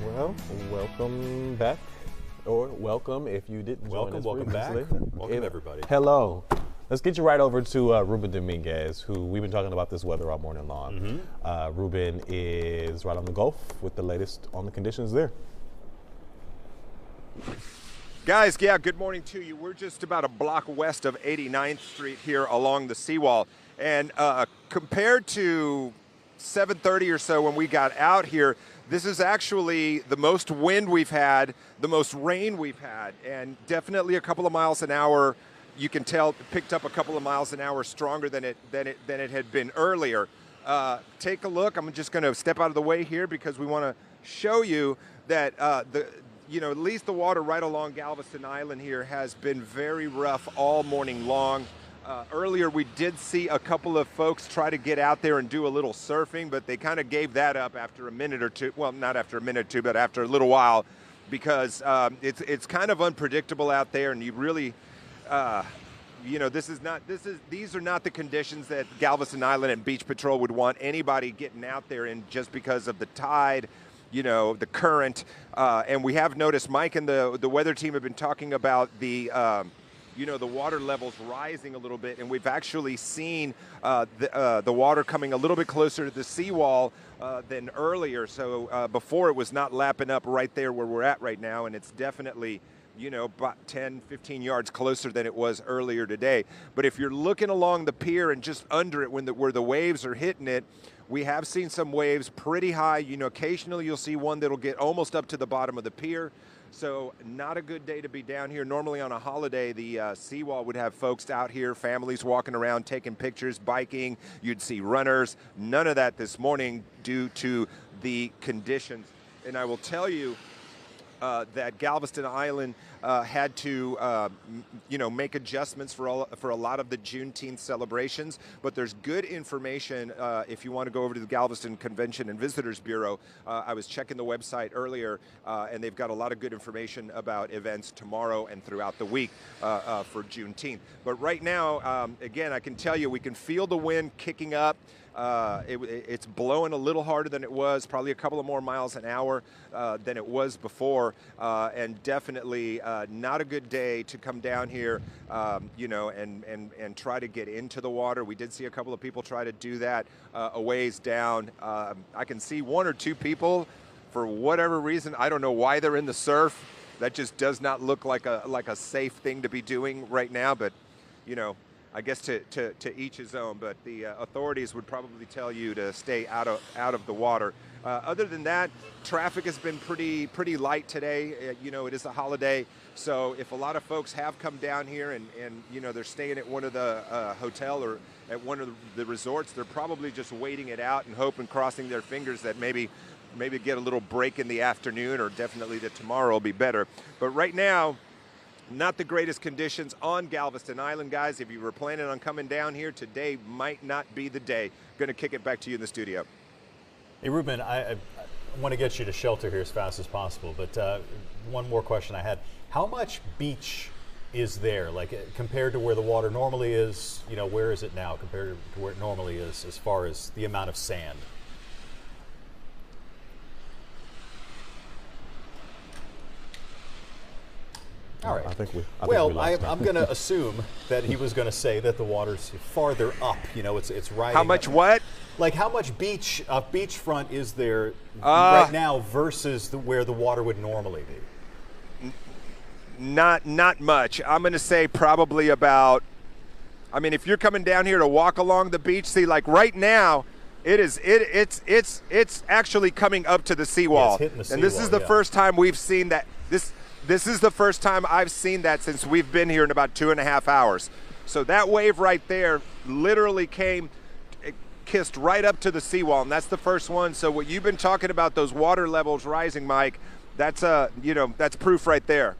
Well, welcome back, or welcome if you didn't join us Welcome back. previously. Welcome, everybody. Hello. Let's get you right over to Ruben Dominguez, who we've been talking about this weather all morning long. Ruben is right on the Gulf with the latest on the conditions there. Guys, yeah, good morning to you. We're just about a block west of 89th Street here along the seawall. And compared to 7:30 or so when we got out here, this is actually the most wind we've had, the most rain we've had, and definitely a couple of miles an hour. You can tell it picked up a couple of miles an hour stronger than it had been earlier. Take a look. I'm just going to step out of the way here because we want to show you that at least the water right along Galveston Island here has been very rough all morning long. Earlier we did see a couple of folks try to get out there and do a little surfing, but they kind of gave that up after a minute or two. Well, not after a minute or two, but after a little while, because it's kind of unpredictable out there, and you really, these are not the conditions that Galveston Island and Beach Patrol would want anybody getting out there in, just because of the tide, the current, and we have noticed Mike and the weather team have been talking about the water levels rising a little bit, and we've actually seen the water coming a little bit closer to the seawall than earlier. So before it was not lapping up right there where we're at right now, and it's definitely about 10, 15 yards closer than it was earlier today. But if you're looking along the pier and just under it where the waves are hitting it, we have seen some waves pretty high. Occasionally you'll see one that'll get almost up to the bottom of the pier. So not a good day to be down here. Normally on a holiday, the seawall would have folks out here, families walking around, taking pictures, biking. You'd see runners. None of that this morning due to the conditions. And I will tell you that Galveston Island had to, make adjustments for a lot of the Juneteenth celebrations. But there's good information if you want to go over to the Galveston Convention and Visitors Bureau. I was checking the website earlier, and they've got a lot of good information about events tomorrow and throughout the week for Juneteenth. But right now, again, I can tell you, we can feel the wind kicking up. It's blowing a little harder than it was, probably a couple of more miles an hour than it was before, and definitely not a good day to come down here, and try to get into the water. We did see a couple of people try to do that a ways down. I can see one or two people, for whatever reason, I don't know why they're in the surf. That just does not look like a safe thing to be doing right now, but I guess to each his own, but the authorities would probably tell you to stay out of the water. Other than that, traffic has been pretty light today. It is a holiday, so if a lot of folks have come down here and they're staying at one of the hotel or at one of the resorts, they're probably just waiting it out and hoping, crossing their fingers that maybe get a little break in the afternoon, or definitely that tomorrow will be better. But right now, not the greatest conditions on Galveston Island, guys. If you were planning on coming down here, today might not be the day. Going to kick it back to you in the studio. Hey, Ruben, I want to get you to shelter here as fast as possible, but one more question I had. How much beach is there, like compared to where the water normally is? Where is it now compared to where it normally is as far as the amount of sand? All right. I think we I'm going to assume that he was going to say that the water's farther up. It's riding. How much up. what? Like how much beachfront is there right now versus where the water would normally be? Not much. I'm going to say probably about. I mean, if you're coming down here to walk along the beach, see, like right now, it's actually coming up to the seawall. Yeah, it's hitting the and this seawall, is the first time we've seen that. This is the first time I've seen that since we've been here in about 2.5 hours. So that wave right there literally kissed right up to the seawall, and that's the first one. So what you've been talking about, those water levels rising, Mike, that's that's proof right there.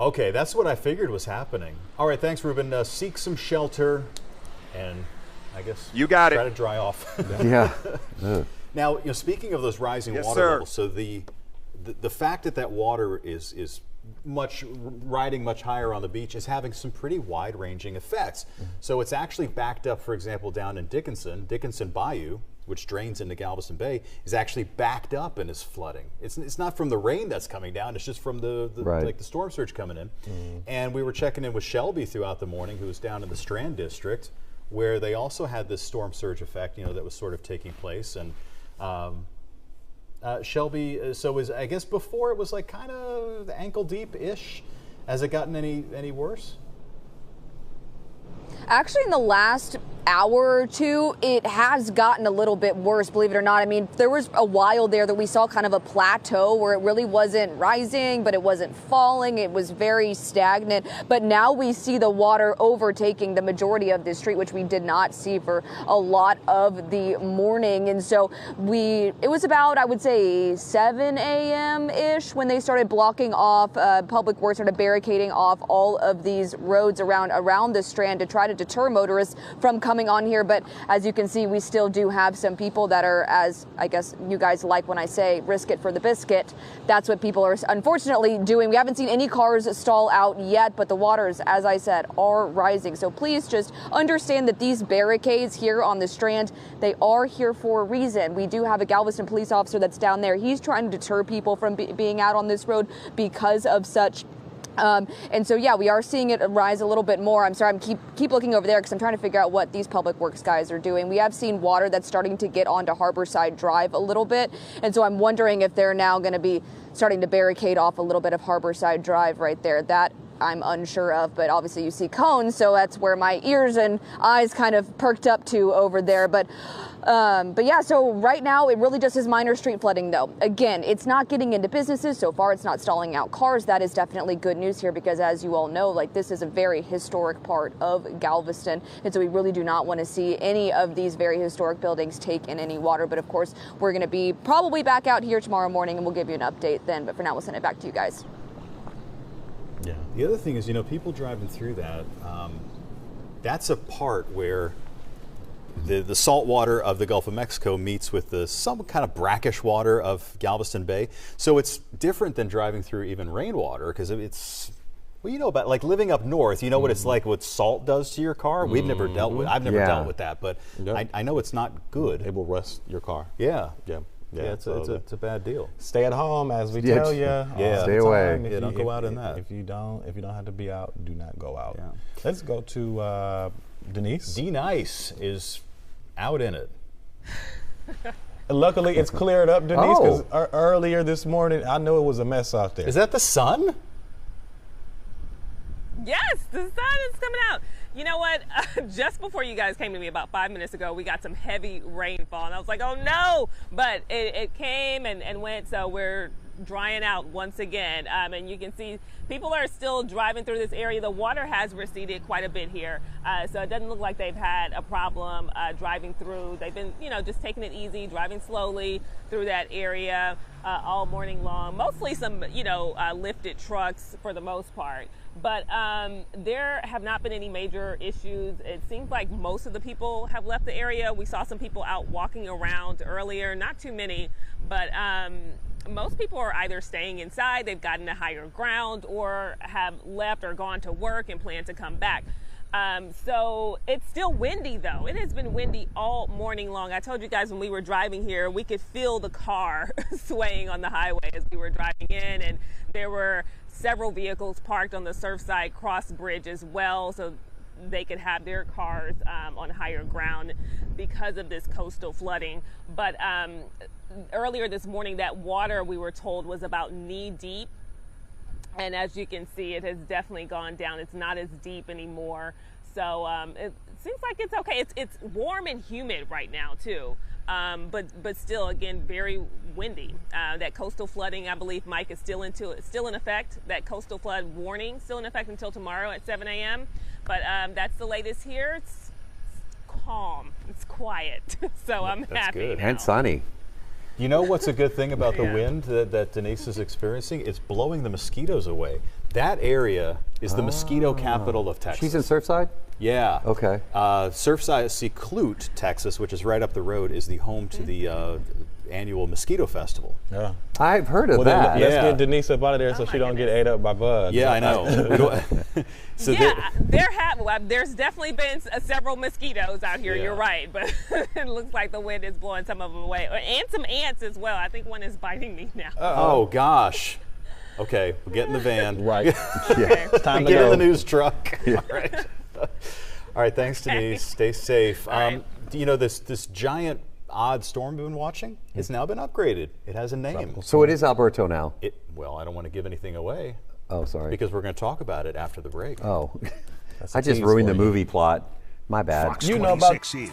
Okay, that's what I figured was happening. All right, thanks, Ruben. Seek some shelter, and I guess you got try it. to dry off. Yeah. Now, speaking of those rising Yes, water sir. levels, so the fact that water is riding much higher on the beach is having some pretty wide-ranging effects. So it's actually backed up, for example, down in Dickinson Bayou, which drains into Galveston Bay, is actually backed up and is flooding. It's not from the rain that's coming down, it's just from the like the storm surge coming in. And we were checking in with Shelby throughout the morning, who was down in the Strand district, where they also had this storm surge effect, that was sort of taking place. And Shelby, so I guess before it was like kind of ankle deep-ish. Has it gotten any worse? Actually, in the last hour or two, it has gotten a little bit worse, believe it or not. I mean, there was a while there that we saw kind of a plateau where it really wasn't rising, but it wasn't falling. It was very stagnant. But now we see the water overtaking the majority of this street, which we did not see for a lot of the morning. And so it was about, I would say, 7 a.m.-ish when they started blocking off, Public Works started barricading off all of these roads around the Strand to try to deter motorists from coming on here. But as you can see, we still do have some people that are, as I guess you guys like when I say risk it for the biscuit. That's what people are unfortunately doing. We haven't seen any cars stall out yet, but the waters, as I said, are rising. So please just understand that these barricades here on the Strand, they are here for a reason. We do have a Galveston police officer that's down there. He's trying to deter people from being out on this road because of such. And so, yeah, we are seeing it rise a little bit more. I'm sorry, keep looking over there because I'm trying to figure out what these Public Works guys are doing. We have seen water that's starting to get onto Harborside Drive a little bit. And so I'm wondering if they're now going to be starting to barricade off a little bit of Harborside Drive right there. That I'm unsure of, but obviously you see cones, so that's where my ears and eyes kind of perked up to over there. But yeah, so right now it really just is minor street flooding though. Again, it's not getting into businesses. So far it's not stalling out cars. That is definitely good news here because as you all know, like this is a very historic part of Galveston. And so we really do not want to see any of these very historic buildings take in any water. But of course, we're going to be probably back out here tomorrow morning and we'll give you an update then. But for now, we'll send it back to you guys. Yeah. The other thing is, people driving through that, that's a part where the salt water of the Gulf of Mexico meets with the some kind of brackish water of Galveston Bay. So it's different than driving through even rainwater because it's, well, about like living up north, what it's like, what salt does to your car. We've never dealt with, I've never dealt with that, but I know it's not good. It will rust your car. Yeah. Yeah, it's a bad deal. Stay at home, as we tell you. Yeah, stay away. Don't go out in that. If you don't have to be out, do not go out. Yeah. Let's go to Denise. D-Nice is out in it. Luckily, it's cleared up, Denise, because earlier this morning, I know it was a mess out there. Is that the sun? Yes, the sun is coming out. You know what? Just before you guys came to me about 5 minutes ago, we got some heavy rainfall, and I was like, oh no! But it came and went, so we're drying out once again. And you can see people are still driving through this area. The water has receded quite a bit here, so it doesn't look like they've had a problem driving through. They've been, just taking it easy, driving slowly through that area all morning long. Mostly some, lifted trucks for the most part. But there have not been any major issues. It seems like most of the people have left the area. We saw some people out walking around earlier, not too many, but most people are either staying inside, they've gotten to higher ground, or have left or gone to work and plan to come back. So it's still windy though. It has been windy all morning long. I told you guys when we were driving here, we could feel the car swaying on the highway as we were driving in, and there were several vehicles parked on the Surfside cross bridge as well, so they could have their cars on higher ground because of this coastal flooding. But earlier this morning, that water, we were told, was about knee deep. And as you can see, it has definitely gone down. It's not as deep anymore. So it seems like it's okay. It's warm and humid right now too. But still, again, very windy. That coastal flooding, I believe, Mike, is still in effect. That coastal flood warning still in effect until tomorrow at 7 a.m. But that's the latest here. It's calm. It's quiet. So I'm happy. Good. And sunny. You know what's a good thing about the wind that Denise is experiencing? It's blowing the mosquitoes away. That area is the mosquito capital of Texas. She's in Surfside? Yeah. Okay. Surfside, Clute, Texas, which is right up the road, is the home to the annual mosquito festival. Yeah. I've heard of Well, that. then let's Yeah. get Denise up out of there so she don't get ate up by bugs. Yeah, I know. So Yeah, there's definitely been several mosquitoes out here. Yeah. You're right, but it looks like the wind is blowing some of them away, and some ants as well. I think one is biting me now. oh gosh. Okay, we'll get in the van. Right. Okay. It's time to Get go. in the news truck. All right. All right. Thanks, Denise. Stay safe. right. You know, this giant odd storm we've been watching has now been upgraded. It has a name. So it is Alberto now. Well, I don't want to give anything away Oh, sorry. because we're going to talk about it after the break. Oh, That's a I just tease ruined for the you. movie plot. My bad. Fox You know about- 26 is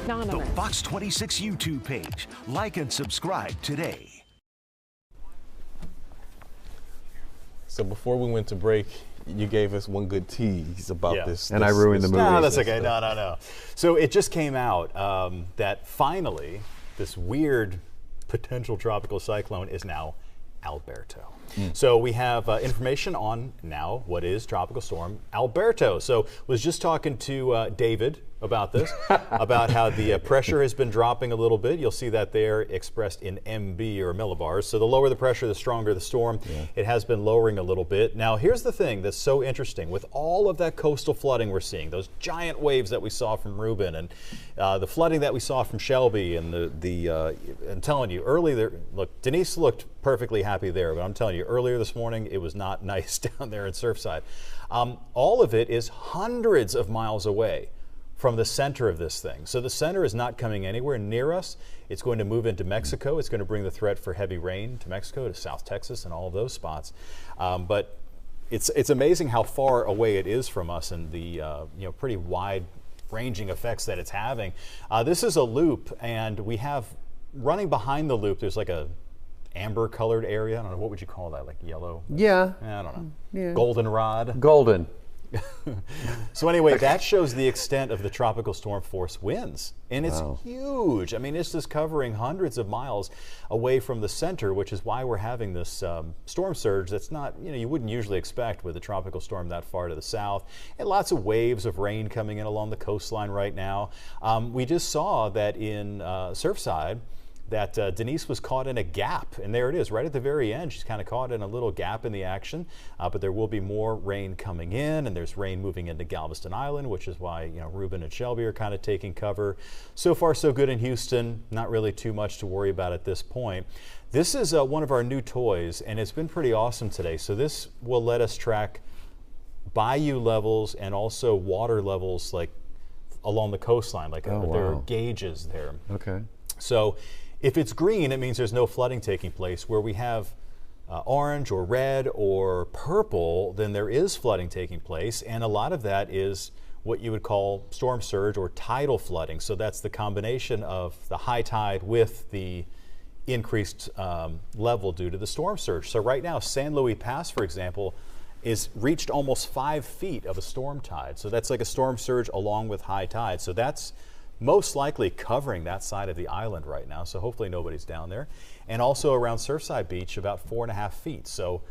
the Fox 26 YouTube page. Like and subscribe today. So before we went to break, you gave us one good tease about Yeah. this. And I ruined the movie. No, that's okay. No. So it just came out that finally this weird potential tropical cyclone is now Alberto. So we have information on now what is Tropical Storm Alberto. So was just talking to David about this, about how the pressure has been dropping a little bit. You'll see that there expressed in MB or millibars. So the lower the pressure, the stronger the storm. Yeah. It has been lowering a little bit. Now here's the thing that's so interesting. With all of that coastal flooding we're seeing, those giant waves that we saw from Reuben and the flooding that we saw from Shelby and I'm telling you, earlier, look, Denise looked perfectly happy there, but I'm telling you, earlier this morning, it was not nice down there in Surfside. All of it is hundreds of miles away from the center of this thing. So the center is not coming anywhere near us. It's going to move into Mexico. It's going to bring the threat for heavy rain to Mexico, to South Texas, and all of those spots. But it's amazing how far away it is from us and the pretty wide ranging effects that it's having. This is a loop, and we have running behind the loop, there's like a amber colored area. I don't know, what would you call that? Like yellow? Yeah. I don't know. Yeah. Goldenrod. Golden. So anyway, that shows the extent of the tropical storm force winds, and it's huge. I mean, it's just covering hundreds of miles away from the center, which is why we're having this storm surge that's not, you wouldn't usually expect with a tropical storm that far to the south, and lots of waves of rain coming in along the coastline right now. We just saw that in Surfside, that Denise was caught in a gap, and there it is, right at the very end. She's kind of caught in a little gap in the action, but there will be more rain coming in, and there's rain moving into Galveston Island, which is why Ruben and Shelby are kind of taking cover. So far, so good in Houston. Not really too much to worry about at this point. This is one of our new toys, and it's been pretty awesome today. So this will let us track bayou levels and also water levels, like along the coastline. Like there are gauges there. Okay. So if it's green, it means there's no flooding taking place. Where we have orange or red or purple, then there is flooding taking place, and a lot of that is what you would call storm surge or tidal flooding. So that's the combination of the high tide with the increased level due to the storm surge. So right now, San Luis Pass, for example, is reached almost 5 feet of a storm tide. So that's like a storm surge along with high tide. So that's most likely covering that side of the island right now, so hopefully nobody's down there. And also around Surfside Beach, about 4.5 feet. So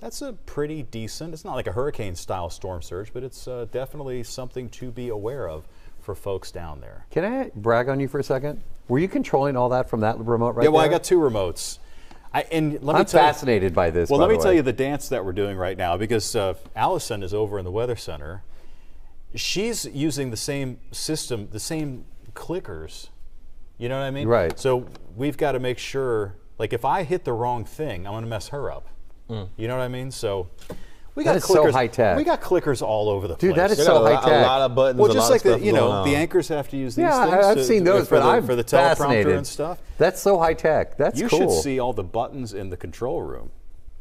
that's a pretty decent, it's not like a hurricane style storm surge, but it's definitely something to be aware of for folks down there. Can I brag on you for a second? Were you controlling all that from that remote right there? Yeah, well, I got 2 remotes. I'm fascinated by this. Well, let me tell you the dance that we're doing right now, because Allison is over in the Weather Center. She's using the same system, the same clickers. You know what I mean? Right. So we've got to make sure, like if I hit the wrong thing, I'm going to mess her up. You know what I mean? So we got that is clickers. So high tech. We got clickers all over the place. Dude, that is so high tech. A lot of buttons. Well, just like the the anchors have to use these yeah, things. I've seen those, but I'm for the fascinated. teleprompter and stuff. That's so high tech. That's you cool. should see all the buttons in the control room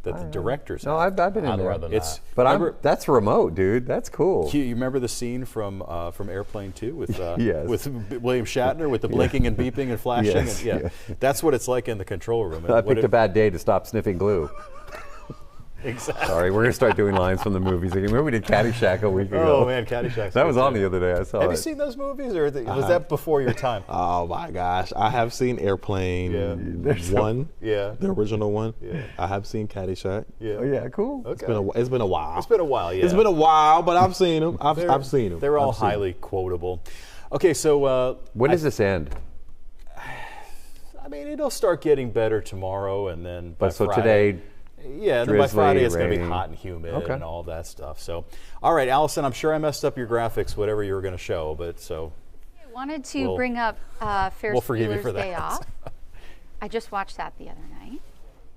that the directors have. No, I've been in there. It's but that's remote, dude. That's cool. You remember the scene from Airplane 2 with Yes. with William Shatner with the blinking and beeping and flashing? Yes, And, yeah. That's what it's like in the control room. I picked a bad day to stop sniffing glue. Exactly. Sorry, we're gonna start doing lines from the movies again. Remember we did Caddyshack a week ago? Oh man, Caddyshack. That was on the other day. I saw it. Have you seen those movies, or was that before your time? Oh my gosh, I have seen Airplane 1, Yeah. the original one. Yeah. I have seen Caddyshack. Yeah. Oh yeah, cool. Okay. It's been a while. It's been a while. Yeah. It's been a while, but I've seen them. I've seen them. They're all highly quotable. Okay, so When does this end? I mean, it'll start getting better tomorrow, and then by But so Friday, today, yeah, and then by drizzly, Friday it's going to be rain. hot and humid Okay. and all that stuff. So, all right, Allison, I'm sure I messed up your graphics, whatever you were going to show, but so. I wanted to bring up Ferris we'll forgive you Bueller's for that. Day Off. I just watched that the other night.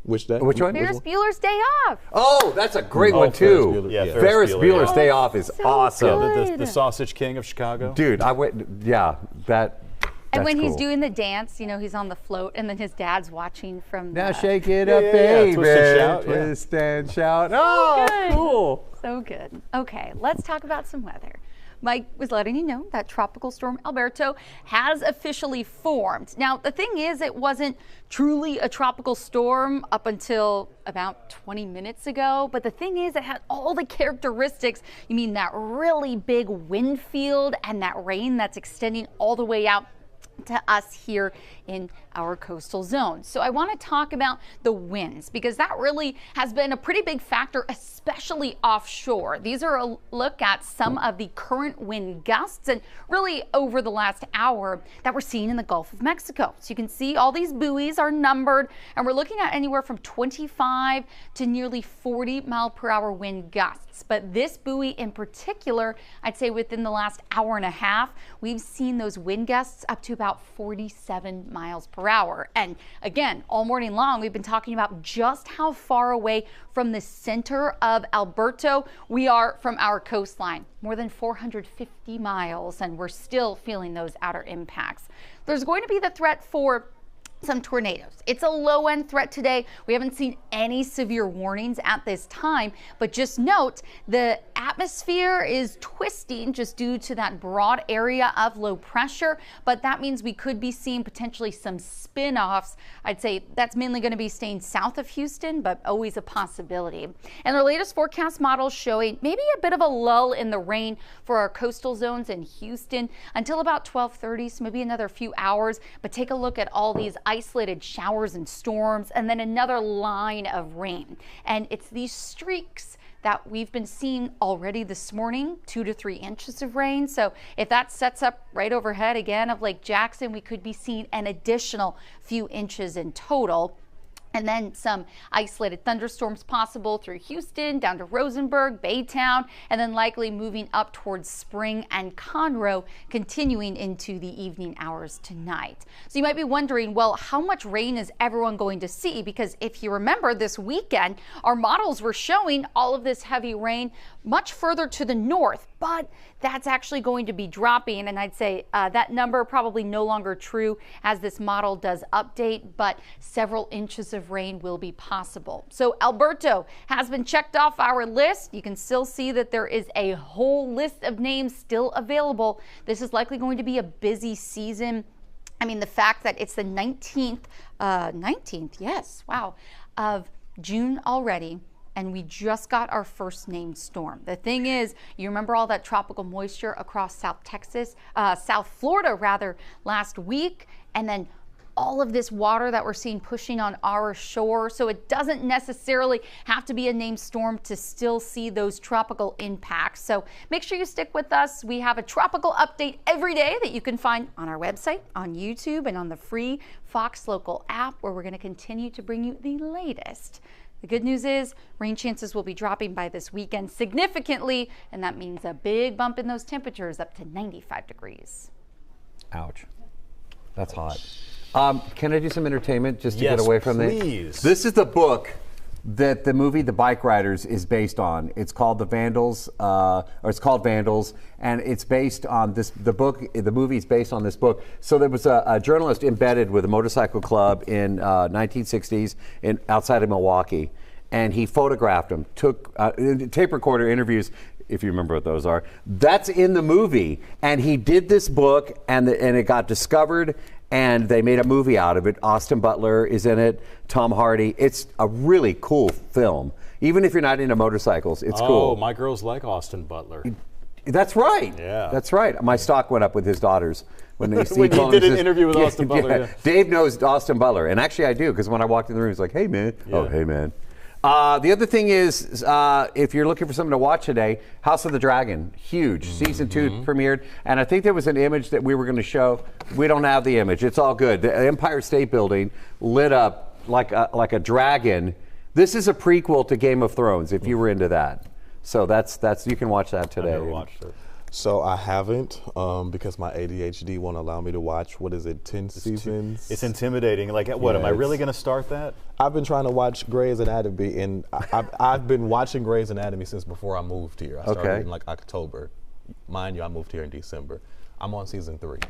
Which day? Which one? Ferris Bueller's Day Off. Oh, that's a great Oh, one too. Ferris Bueller, Yeah, yeah. Ferris Bueller's yeah. Day Off is So awesome. good. The Sausage King of Chicago. Dude, I went. Yeah, that. And when that's he's cool. doing the dance, he's on the float, and then his dad's watching from Now the, shake it Yeah, up, yeah, yeah. baby. Twist and shout, yeah. Twist and shout. Oh, good. cool. So good. Okay, let's talk about some weather. Mike was letting you know that Tropical Storm Alberto has officially formed. Now, the thing is, it wasn't truly a tropical storm up until about 20 minutes ago. But the thing is, it had all the characteristics. You mean that really big wind field and that rain that's extending all the way out to us here in our coastal zone. So I want to talk about the winds, because that really has been a pretty big factor, especially offshore. These are a look at some of the current wind gusts and really over the last hour that we're seeing in the Gulf of Mexico. So you can see all these buoys are numbered, and we're looking at anywhere from 25 to nearly 40 mile per hour wind gusts. But this buoy in particular, I'd say within the last hour and a half, we've seen those wind gusts up to about 47 miles per hour. And again, all morning long, we've been talking about just how far away from the center of Alberto we are from our coastline, more than 450 miles, and we're still feeling those outer impacts. There's going to be the threat for some tornadoes. It's a low end threat today. We haven't seen any severe warnings at this time, but just note the atmosphere is twisting just due to that broad area of low pressure, but that means we could be seeing potentially some spin-offs. I'd say that's mainly going to be staying south of Houston, but always a possibility. And our latest forecast models showing maybe a bit of a lull in the rain for our coastal zones in Houston until about 12:30, so maybe another few hours, but take a look at all these isolated showers and storms, and then another line of rain. And it's these streaks that we've been seeing already this morning 2 to 3 inches of rain. So if that sets up right overhead again of Lake Jackson, we could be seeing an additional few inches in total. And then some isolated thunderstorms possible through Houston, down to Rosenberg, Baytown, and then likely moving up towards Spring and Conroe, continuing into the evening hours tonight. So you might be wondering, well, how much rain is everyone going to see? Because if you remember this weekend, our models were showing all of this heavy rain much further to the north, but that's actually going to be dropping. And I'd say that number probably no longer true as this model does update, but several inches of rain will be possible. So Alberto has been checked off our list. You can still see that there is a whole list of names still available. This is likely going to be a busy season. I mean, the fact that it's the 19th, yes, wow, of June already, and we just got our first named storm. The thing is, you remember all that tropical moisture across South Florida rather, last week, and then all of this water that we're seeing pushing on our shore. So it doesn't necessarily have to be a named storm to still see those tropical impacts. So make sure you stick with us. We have a tropical update every day that you can find on our website, on YouTube, and on the free Fox Local app, where we're going to continue to bring you the latest. The good news is rain chances will be dropping by this weekend significantly, and that means a big bump in those temperatures up to 95 degrees. Ouch. That's hot. Can I do some entertainment just to get away from please. This is the book that the movie The Bike Riders is based on. It's called The Vandals, or it's called Vandals, and it's based on this. The movie is based on this book. So there was a journalist embedded with a motorcycle club in 1960s outside of Milwaukee, and he photographed them, took tape recorder interviews, if you remember what those are. That's in the movie, and he did this book, and it got discovered, and they made a movie out of it. Austin Butler is in it, Tom Hardy. It's a really cool film. Even if you're not into motorcycles, it's cool. Oh, my girls like Austin Butler. That's right. Yeah. That's right. My stock went up with his daughters when they see when you did an interview with Austin Butler. Yeah. Dave knows Austin Butler, and actually I do, because when I walked in the room, he's like, "Hey man." Yeah. Oh, hey man. The other thing is, if you're looking for something to watch today, House of the Dragon, huge. Season 2 premiered, and I think there was an image that we were going to show. We don't have the image. It's all good. The Empire State Building lit up like a dragon. This is a prequel to Game of Thrones, if you were into that. So that's you can watch that today. I never watched it. So I haven't, because my ADHD won't allow me to watch, 10 seasons? It's intimidating. Like, what, am I really going to start that? I've been trying to watch Grey's Anatomy, and I've been watching Grey's Anatomy since before I moved here. I started in like October. Mind you, I moved here in December. I'm on season 3.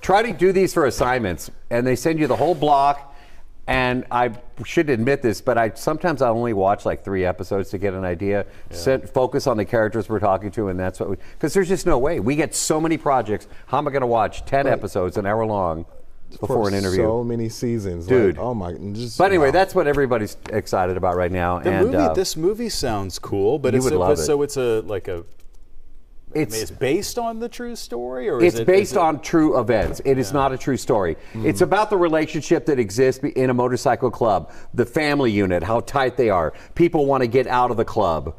Try to do these for assignments, and they send you the whole block. And I should admit this, but sometimes I only watch like 3 episodes to get an idea. Focus on the characters we're talking to, and that's what because there's just no way. We get so many projects. How am I going to watch 10 episodes an hour long before an interview? So many seasons, dude. Like, oh my! But anyway, that's what everybody's excited about right now. This movie sounds cool, but it's it's based on the true story, or it's based on true events. It is not a true story. It's about the relationship that exists in a motorcycle club, the family unit, how tight they are. People want to get out of the club.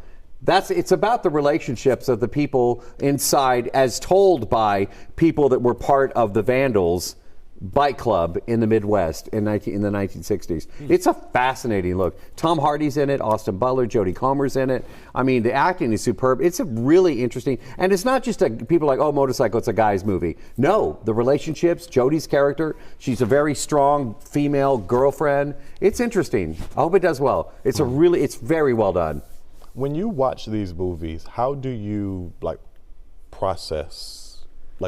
It's about the relationships of the people inside, as told by people that were part of the Vandals bike club in the Midwest in the 1960s. It's a fascinating look. Tom Hardy's in it, Austin Butler, Jodie Comer's in it. I mean, the acting is superb. It's a really interesting, and it's not just people like, oh, motorcycle, it's a guy's movie. No, the relationships, Jodie's character, she's a very strong female girlfriend. It's interesting. I hope it does well. It's very well done. When you watch these movies, how do you process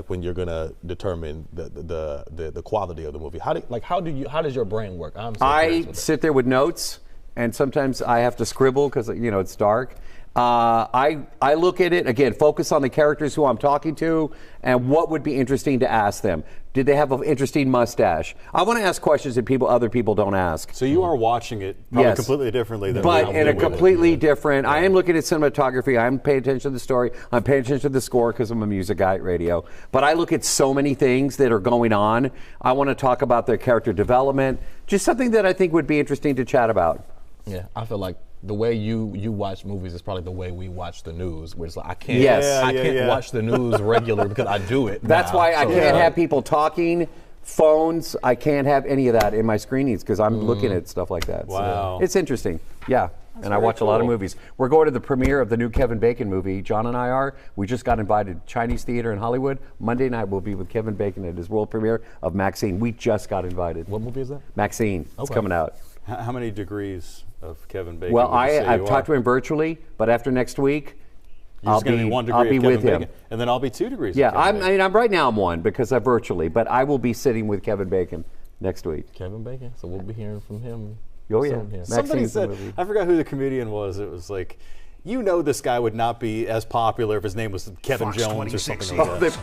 when you're gonna determine the quality of the movie? How does your brain work? I sit there with notes, and sometimes I have to scribble because it's dark. I look at it again, focus on the characters who I'm talking to, and what would be interesting to ask them. Did they have an interesting mustache? I want to ask questions that other people don't ask. So you are watching it probably completely differently than but in a completely different. I am looking at cinematography. I'm paying attention to the story. I'm paying attention to the score because I'm a music guy at radio. But I look at so many things that are going on. I want to talk about their character development. Just something that I think would be interesting to chat about. Yeah, I feel like the way you watch movies is probably the way we watch the news, where it's like I can't watch the news regularly because I do it. That's now. why I can't have people talking, phones. I can't have any of that in my screenings because I'm looking at stuff like that. Wow. So it's interesting. Yeah. And I watch a lot of movies. We're going to the premiere of the new Kevin Bacon movie. John and I are. We just got invited to Chinese Theater in Hollywood. Monday night we'll be with Kevin Bacon at his world premiere of Maxine. We just got invited. What movie is that? Maxine. It's coming out. How many degrees of Kevin Bacon? Well, would you say I've you talked to are? him virtually, but after next week, You're gonna be 1 degree I'll be of Kevin with him. Bacon, and then I'll be 2 degrees. Yeah, of Kevin Bacon. I'm right now. I'm 1 because I'm virtually, but I will be sitting with Kevin Bacon next week. Kevin Bacon. So we'll be hearing from him. Oh yeah. soon here. Somebody Maxine's the said, movie. I forgot who the comedian was. It was like, this guy would not be as popular if his name was Kevin Fox Jones or 26 something like that.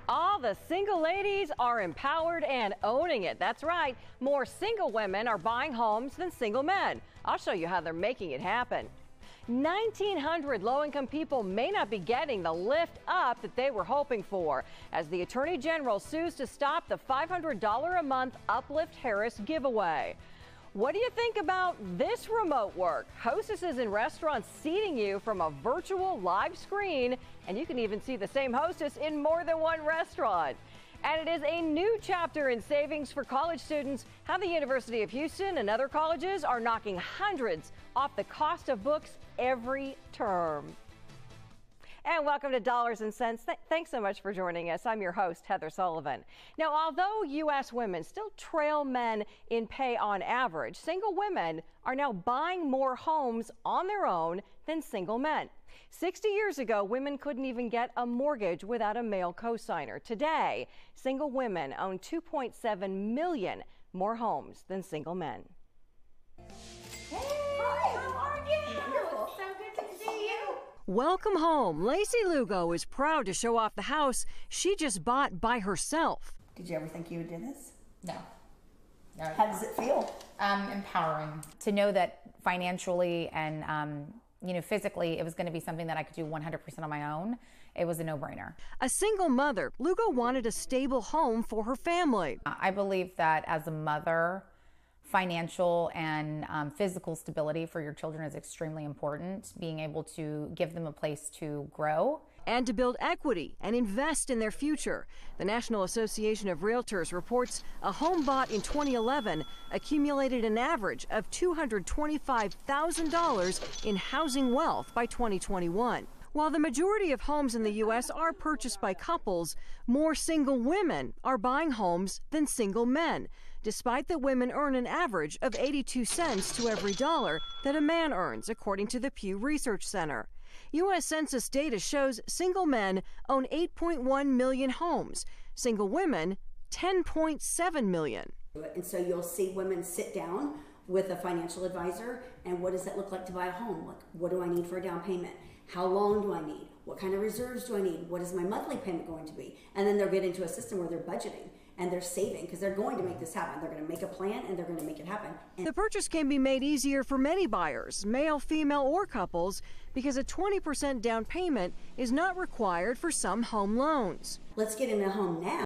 All the single ladies are empowered and owning it. That's right. More single women are buying homes than single men. I'll show you how they're making it happen. 1,900 low-income people may not be getting the lift up that they were hoping for as the Attorney General sues to stop the $500 a month Uplift Harris giveaway. What do you think about this remote work? Hostesses in restaurants seating you from a virtual live screen, and you can even see the same hostess in more than one restaurant. And it is a new chapter in savings for college students, how the University of Houston and other colleges are knocking hundreds off the cost of books every term. And welcome to Dollars and Cents. Thanks so much for joining us. I'm your host, Heather Sullivan. Now, although U.S. women still trail men in pay on average, single women are now buying more homes on their own than single men. 60 years ago, women couldn't even get a mortgage without a male co-signer. Today, single women own 2.7 million more homes than single men. Hey, hi, how are you? Wonderful. So good to see you. Welcome home. Lacey Lugo is proud to show off the house she just bought by herself. Did you ever think you would do this? No. How does it feel? Empowering to know that financially and physically it was going to be something that I could do 100% on my own. It was a no-brainer. A single mother, Lugo wanted a stable home for her family. I believe that as a mother, financial and physical stability for your children is extremely important. Being able to give them a place to grow. and to build equity and invest in their future. The National Association of Realtors reports a home bought in 2011 accumulated an average of $225,000 in housing wealth by 2021. While the majority of homes in the U.S. are purchased by couples, more single women are buying homes than single men, despite that women earn an average of 82 cents to every dollar that a man earns, according to the Pew Research Center. U.S. Census data shows single men own 8.1 million homes, single women 10.7 million. And so you'll see women sit down with a financial advisor, and what does that look like to buy a home? Like, what do I need for a down payment? How long do I need? What kind of reserves do I need? What is my monthly payment going to be? And then they'll get into a system where they're budgeting and they're saving because they're going to make this happen. They're going to make a plan and they're going to make it happen. The purchase can be made easier for many buyers, male, female, or couples, because a 20% down payment is not required for some home loans. Let's get in a home now.